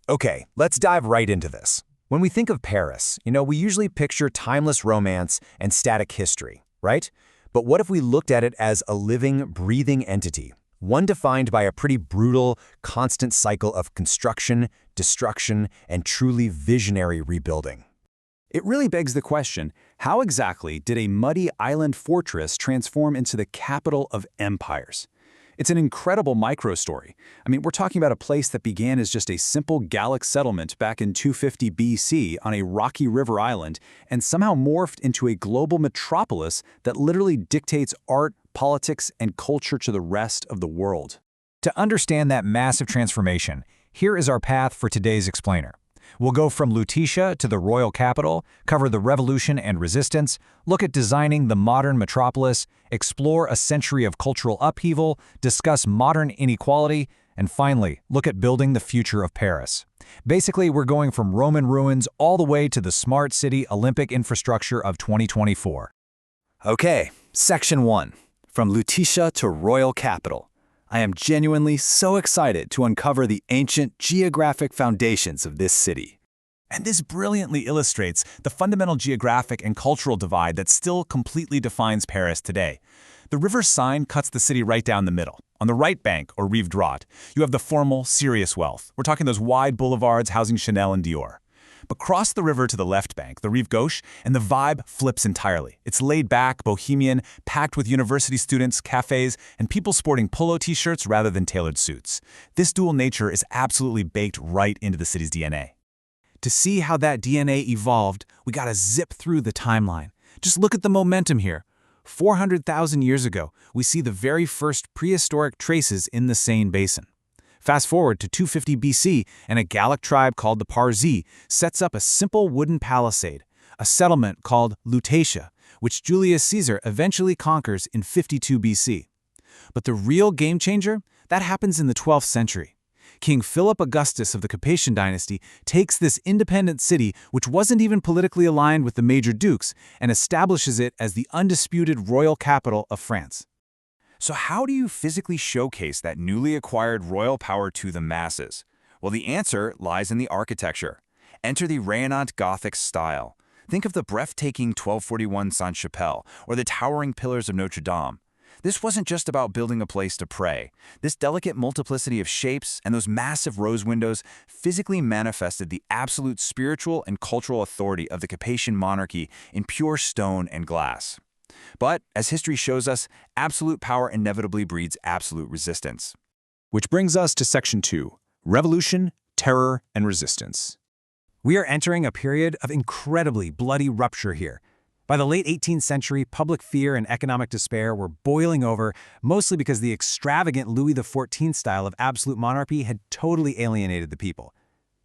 Okay, let's dive right into this. When we think of Paris, we usually picture timeless romance and static history, right? But what if we looked at it as a living, breathing entity? One defined by a pretty brutal, constant cycle of construction, destruction, and truly visionary rebuilding. It really begs the question, how exactly did a muddy island fortress transform into the capital of empires? It's an incredible micro-story. We're talking about a place that began as just a simple Gallic settlement back in 250 BC on a rocky river island and somehow morphed into a global metropolis that literally dictates art, politics, and culture to the rest of the world. To understand that massive transformation, here is our path for today's explainer. We'll go from Lutetia to the royal capital, cover the revolution and resistance, look at designing the modern metropolis, explore a century of cultural upheaval, discuss modern inequality, and finally, look at building the future of Paris. Basically, we're going from Roman ruins all the way to the smart city Olympic infrastructure of 2024. Okay, Section 1. From Lutetia to royal capital. I am genuinely so excited to uncover the ancient geographic foundations of this city. And this brilliantly illustrates the fundamental geographic and cultural divide that still completely defines Paris today. The river Seine cuts the city right down the middle. On the right bank, or Rive Droite, you have the formal, serious wealth. We're talking those wide boulevards housing Chanel and Dior. But cross the river to the left bank, the Rive Gauche, and the vibe flips entirely. It's laid back, bohemian, packed with university students, cafes, and people sporting polo t-shirts rather than tailored suits. This dual nature is absolutely baked right into the city's DNA. To see how that DNA evolved, we gotta zip through the timeline. Just look at the momentum here. 400,000 years ago, we see the very first prehistoric traces in the Seine basin. Fast forward to 250 BC, and a Gallic tribe called the Parsi sets up a simple wooden palisade, a settlement called Lutetia, which Julius Caesar eventually conquers in 52 BC. But the real game changer, that happens in the 12th century. King Philip Augustus of the Capetian dynasty takes this independent city, which wasn't even politically aligned with the major dukes, and establishes it as the undisputed royal capital of France. So how do you physically showcase that newly acquired royal power to the masses? Well, the answer lies in the architecture. Enter the Renaissance Gothic style. Think of the breathtaking 1241 Sainte-Chapelle or the towering pillars of Notre-Dame. This wasn't just about building a place to pray. This delicate multiplicity of shapes and those massive rose windows physically manifested the absolute spiritual and cultural authority of the Capetian monarchy in pure stone and glass. But, as history shows us, absolute power inevitably breeds absolute resistance. Which brings us to Section 2, Revolution, Terror, and Resistance. We are entering a period of incredibly bloody rupture here. By the late 18th century, public fear and economic despair were boiling over, mostly because the extravagant Louis XIV style of absolute monarchy had totally alienated the people.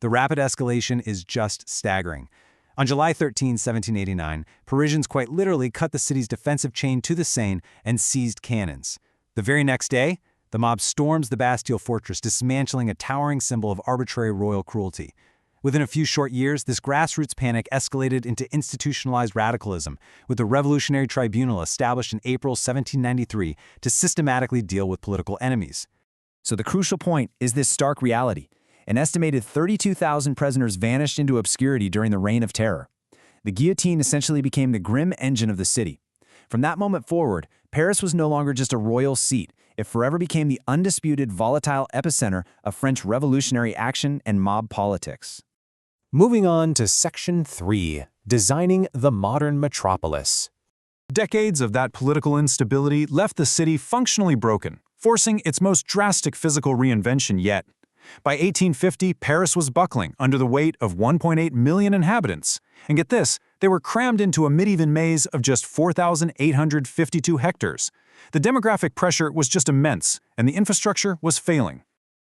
The rapid escalation is just staggering. On July 13, 1789, Parisians quite literally cut the city's defensive chain to the Seine and seized cannons. The very next day, the mob storms the Bastille fortress, dismantling a towering symbol of arbitrary royal cruelty. Within a few short years, this grassroots panic escalated into institutionalized radicalism, with the Revolutionary Tribunal established in April 1793 to systematically deal with political enemies. So the crucial point is this stark reality. An estimated 32,000 prisoners vanished into obscurity during the Reign of Terror. The guillotine essentially became the grim engine of the city. From that moment forward, Paris was no longer just a royal seat. It forever became the undisputed volatile epicenter of French revolutionary action and mob politics. Moving on to Section 3, Designing the Modern Metropolis. Decades of that political instability left the city functionally broken, forcing its most drastic physical reinvention yet. By 1850, Paris was buckling under the weight of 1.8 million inhabitants. And get this, they were crammed into a medieval maze of just 4,852 hectares. The demographic pressure was just immense, and the infrastructure was failing.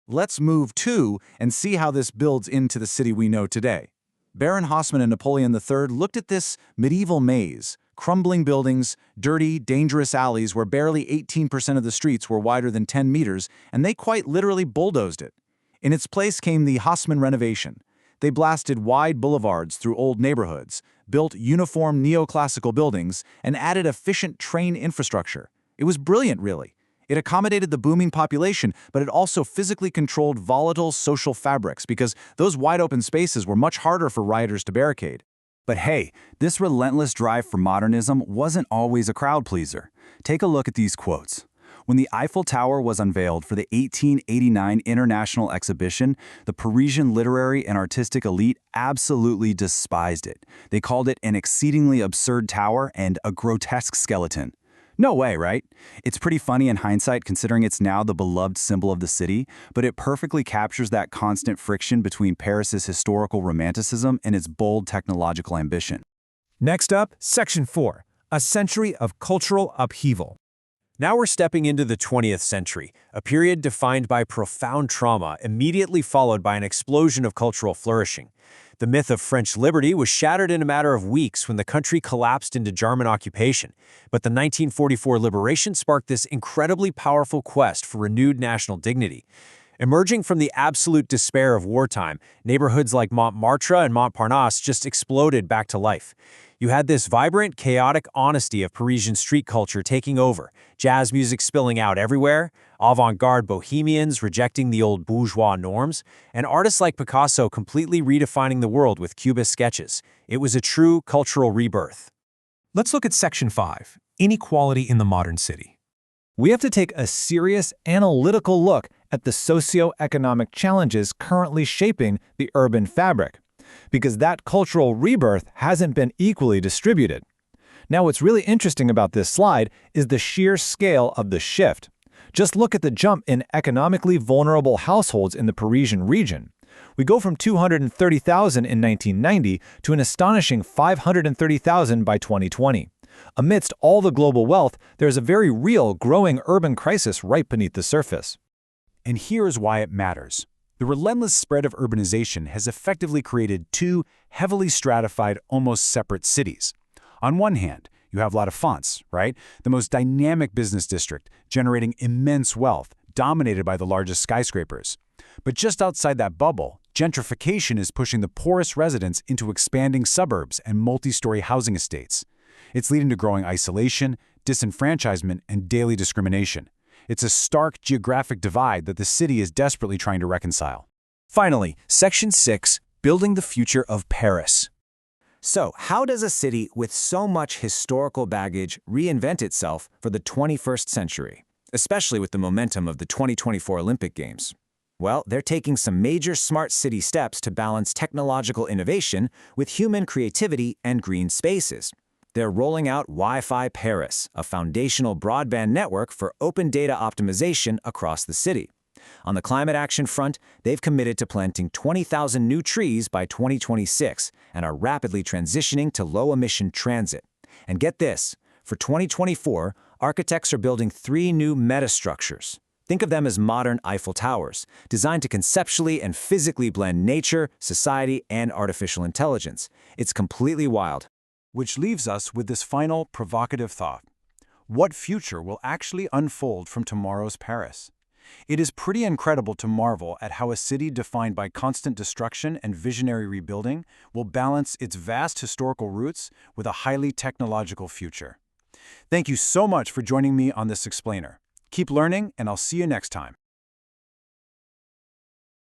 Let's move to and see how this builds into the city we know today. Baron Haussmann and Napoleon III looked at this medieval maze, crumbling buildings, dirty, dangerous alleys where barely 18% of the streets were wider than 10 meters, and they quite literally bulldozed it. In its place came the Haussmann renovation. They blasted wide boulevards through old neighborhoods, built uniform neoclassical buildings, and added efficient train infrastructure. It was brilliant, really. It accommodated the booming population, but it also physically controlled volatile social fabrics because those wide-open spaces were much harder for rioters to barricade. But hey, this relentless drive for modernism wasn't always a crowd pleaser. Take a look at these quotes. When the Eiffel Tower was unveiled for the 1889 International Exhibition, the Parisian literary and artistic elite absolutely despised it. They called it an exceedingly absurd tower and a grotesque skeleton. No way, right? It's pretty funny in hindsight considering it's now the beloved symbol of the city, but it perfectly captures that constant friction between Paris's historical romanticism and its bold technological ambition. Next up, Section 4, a century of cultural upheaval. Now we're stepping into the 20th century, a period defined by profound trauma, immediately followed by an explosion of cultural flourishing. The myth of French liberty was shattered in a matter of weeks when the country collapsed into German occupation, but the 1944 liberation sparked this incredibly powerful quest for renewed national dignity. Emerging from the absolute despair of wartime, neighborhoods like Montmartre and Montparnasse just exploded back to life. You had this vibrant, chaotic honesty of Parisian street culture taking over, jazz music spilling out everywhere, avant-garde bohemians rejecting the old bourgeois norms, and artists like Picasso completely redefining the world with Cubist sketches. It was a true cultural rebirth. Let's look at Section 5, Inequality in the Modern City. We have to take a serious analytical look at the socio-economic challenges currently shaping the urban fabric, because that cultural rebirth hasn't been equally distributed. Now, what's really interesting about this slide is the sheer scale of the shift. Just look at the jump in economically vulnerable households in the Parisian region. We go from 230,000 in 1990 to an astonishing 530,000 by 2020. Amidst all the global wealth, there's a very real growing urban crisis right beneath the surface. And here's why it matters. The relentless spread of urbanization has effectively created two heavily stratified, almost separate cities. On one hand, you have La Défense, right? The most dynamic business district, generating immense wealth, dominated by the largest skyscrapers. But just outside that bubble, gentrification is pushing the poorest residents into expanding suburbs and multi-story housing estates. It's leading to growing isolation, disenfranchisement, and daily discrimination. It's a stark geographic divide that the city is desperately trying to reconcile. Finally, Section 6, Building the Future of Paris. So, how does a city with so much historical baggage reinvent itself for the 21st century, especially with the momentum of the 2024 Olympic Games? Well, they're taking some major smart city steps to balance technological innovation with human creativity and green spaces. They're rolling out Wi-Fi Paris, a foundational broadband network for open data optimization across the city. On the climate action front, they've committed to planting 20,000 new trees by 2026 and are rapidly transitioning to low-emission transit. And get this, for 2024, architects are building 3 new metastructures. Think of them as modern Eiffel Towers, designed to conceptually and physically blend nature, society, and artificial intelligence. It's completely wild. Which leaves us with this final provocative thought. What future will actually unfold from tomorrow's Paris? It is pretty incredible to marvel at how a city defined by constant destruction and visionary rebuilding will balance its vast historical roots with a highly technological future. Thank you so much for joining me on this explainer. Keep learning, and I'll see you next time.